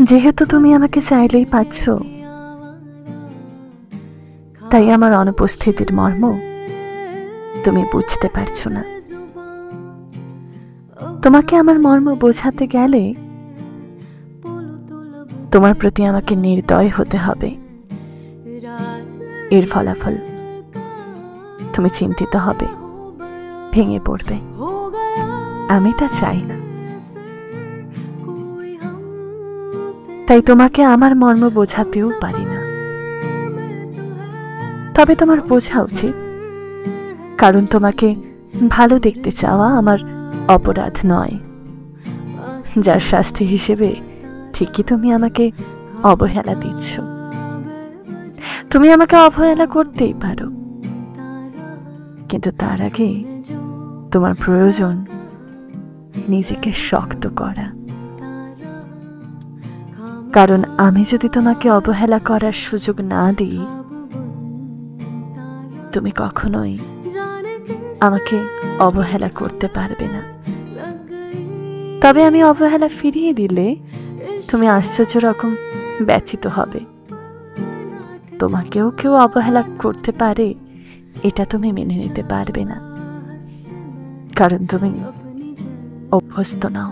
যেহেতু তুমি আমাকে চাইলেই পাচ্ছ, তাই আমার অনুপস্থিতির মর্ম তুমি বুঝতে পারছো না। তোমাকে আমার মর্ম বোঝাতে গেলে তোমার প্রতি আমাকে নির্দয় হতে হবে। এর ফলাফল তুমি চিন্তিত হবে, ভেঙে পড়বে। আমি তা চাই না। তাই তোমাকে আমার মর্ম বোঝাতেও পারি না। তবে তোমার বোঝা উচিত, কারণ তোমাকে ভালো দেখতে চাওয়া আমার অপরাধ নয়, যার শাস্তি হিসেবে ঠিকই তুমি আমাকে অবহেলা দিচ্ছ। তুমি আমাকে অবহেলা করতেই পারো, কিন্তু তার আগে তোমার প্রয়োজন নিজেকে শক্ত করা। কারণ আমি যদি তোমাকে অবহেলা করার সুযোগ না দিই, তুমি কখনোই আমাকে অবহেলা করতে পারবে না। তবে আমি অবহেলা ফিরিয়ে দিলে তুমি আশ্চর্য রকম ব্যথিত হবে। তোমাকেও কেউ অবহেলা করতে পারে, এটা তুমি মেনে নিতে পারবে না, কারণ তুমি অভ্যস্ত নাও।